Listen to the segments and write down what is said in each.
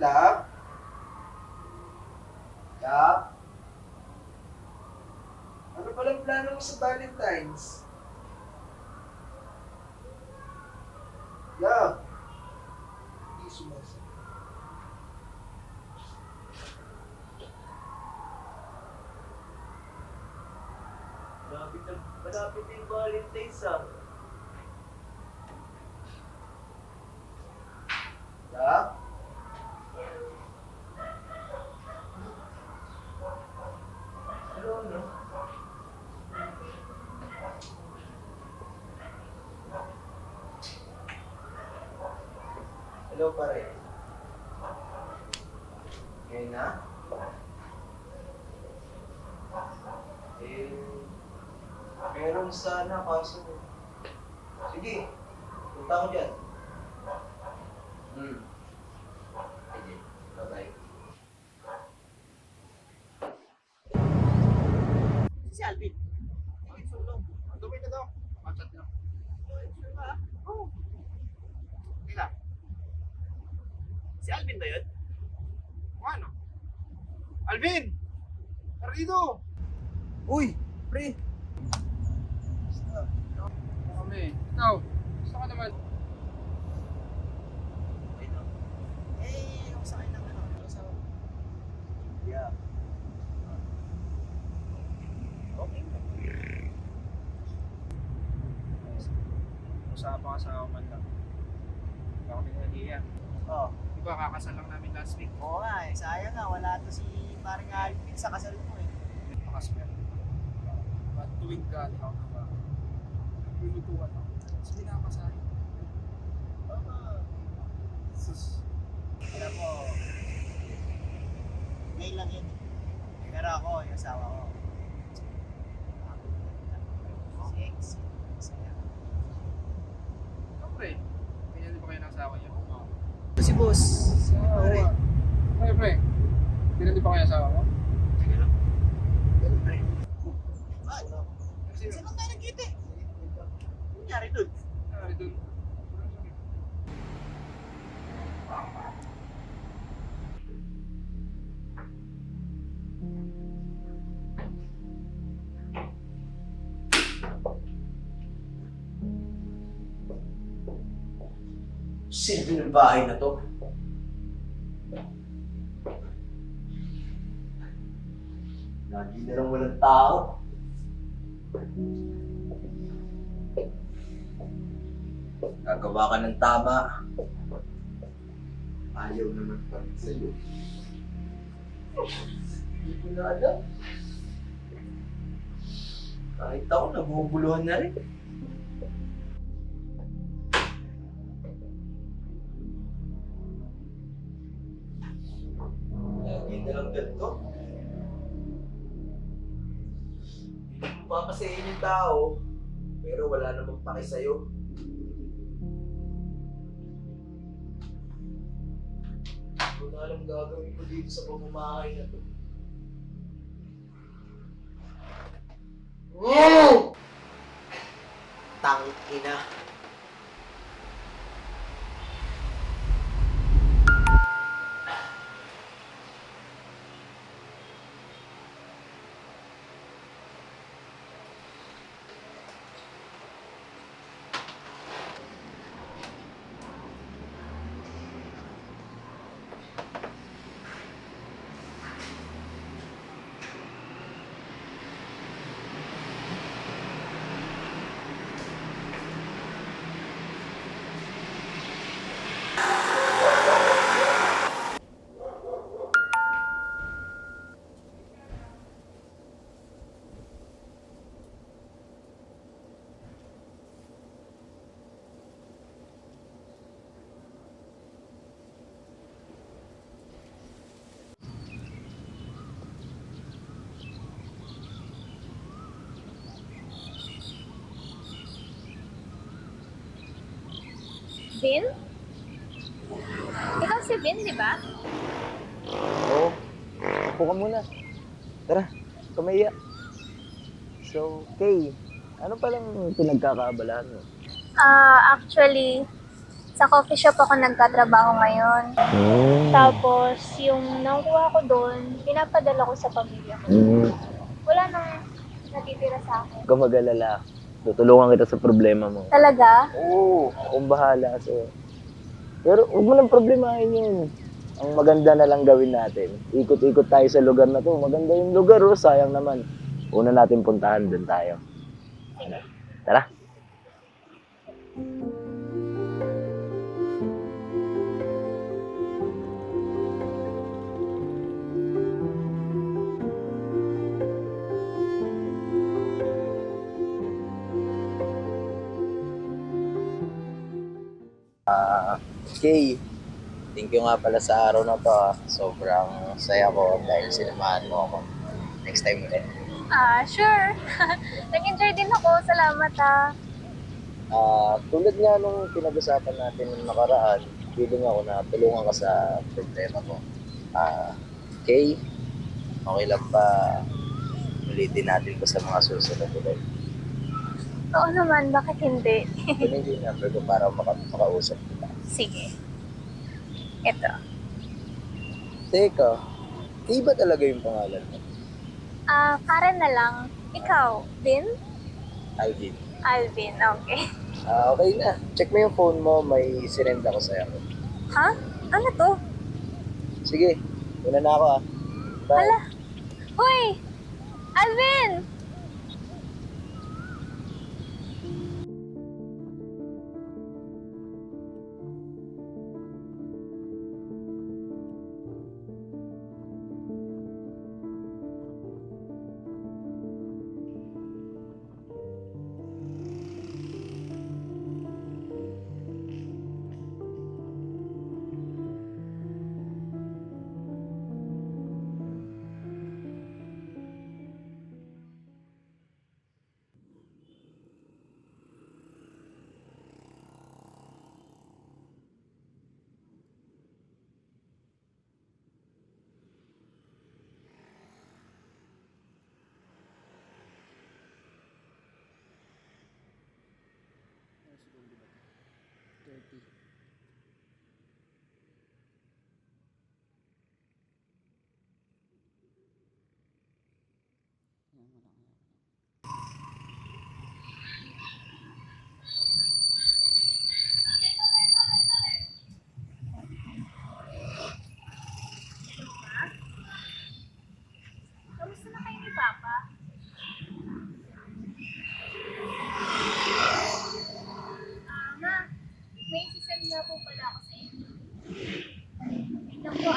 Love? Love? Ano palang plano mo sa Valentine's? Love? Hindi sumasagot. Malapit na yung Valentine's ah. Love? Ano, ano? Hello, pare. Ngayon na? Eh, meron sana kaso. Sige, punta ko dyan. Sige, bye-bye. Si Alvin. Bakit sulong? Dumi na daw. Machat na. Sure ba? Oo. Kailan? Si Alvin ba yun? Ano? Alvin! Tara dito! Uy, pre! Ano kami? Ikaw? Gusto ka naman? Okay lang. Eh, yung sa akin lang ano, yung sa... Yeah. Okay na. Usapan ka sa man lang. Baka kami nahiya. Oo. Di ba kakasal lang namin last week? Oo nga eh, sayang nga, wala to si parang Alvin sa kasal mo eh. Pakasmer. At tuwing galing ako na ba? Lulutuan ako. Tapos binakasahin. Sus. Alam mo, ngayon lang yun. Pero ako, yung asawa ko. Sexy. Saya. Siyempre. Ganyan din ba kayo ng asawa niyo? Oo. Ito si boss. Pare. Pre. Ganyan din ba kayo asawa mo? Sige lang. Ganun pa rin. Ay, saan lang tayo nagkita eh? Ano nangyari dun? Ay, dun. Silbi ng bahay na to. Lagi na lang walang tao. Gagawa ka ng tama. Ayaw naman pa rin sa'yo. Hindi ko na alam. Kahit ako, naguguluhan na rin. Lagi na lang ganito. Hindi mo papasayin yung tao, pero wala namang paki sa'yo. Hindi ko na alam gagawin ko dito sa pamamahay na to. Tangina. Vin? Ikaw si Vin, di ba? Oo. Upo ka muna. Tara, kumaya. So, Kay, ano palang pinagkakaabalahan mo? Actually, Sa coffee shop ako nagtatrabaho ngayon. Tapos, yung nakuha ko doon, pinapadala ko sa pamilya ko. Wala nang natitira sa akin. Huwag ka mag-alala. Tutulungan kita sa problema mo. Talaga? Oo, akong bahala sa'yo. Pero huwag mo nang problemahin yun. Ang maganda na lang gawin natin. Ikot-ikot tayo sa lugar na to. Maganda yung lugar, oh. Sayang naman. Una natin puntahan, doon tayo. Ano? Tara. Okay. Thank you nga pala sa araw na to. Sobrang saya ko dahil sinamahan mo ako. Next time ulit. Sure. Nag-enjoy din ako. Salamat Tulad nga nung pinag-usapan natin nung nakaraan, feeling ako na tulungan ka sa problema ko. Okay? Okay lang ba ulitin natin ko sa mga susunod ulit? Oo naman, bakit hindi? Kunin yung number ko para makausap kita. Sige. Ito. Teka, iba talaga yung pangalan mo? Karen na lang. Ikaw, Vin? Alvin. Alvin, okay. Okay na. Check mo yung phone mo, may sinend ako sa'yo. Ha? Ano to? Sige, una na ako Bye. Hala. Hoy! Alvin! Kamusta na kayo ni Papa? Ma, may sisend nga po pala ako sa inyo. Tignan ko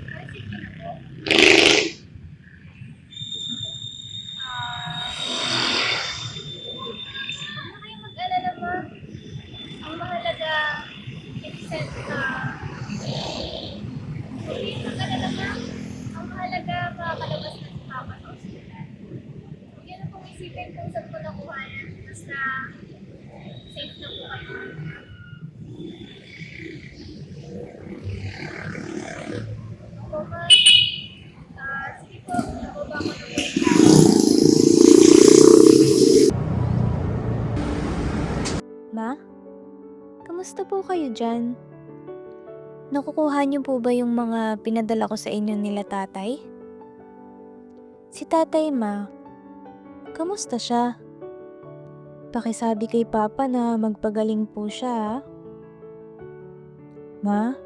Na-receive ko na po. Huwag na kayong mag-alala, Ma. Ang mahalaga, i-send ka. Huwag kayong mag-alala, Ma. Ang mahalaga, makakalabas na si Papa sa ospital. Huwag yan na pong isipin kung saan ko nakuha yan. Basta, safe na po kayo. Ako, Ma. Sige po, nababa ko na po. Ma? Kamusta po kayo dyan? Nakukuha niyo po ba yung mga pinadala ko sa inyo nila tatay? Si tatay, Ma, kamusta siya? Pakisabi kay Papa na magpagaling po siya, ha? Ma,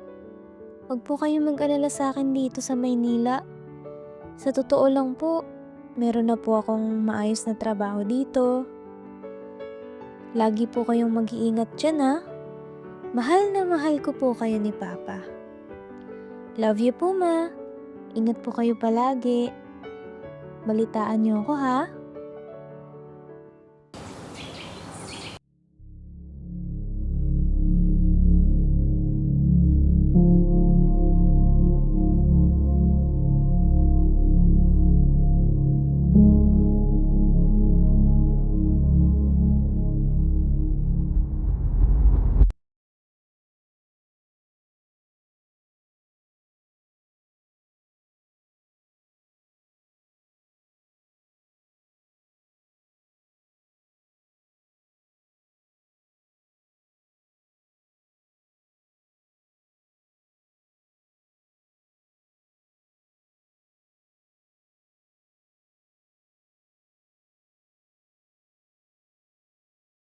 huwag po kayong mag-alala sa akin dito sa Maynila. Sa totoo lang po, meron na po akong maayos na trabaho dito. Lagi po kayong mag-iingat dyan, ha? Mahal na mahal ko po kayo ni Papa. Love you po, Ma. Ingat po kayo palagi. Balitaan niyo ako, ha?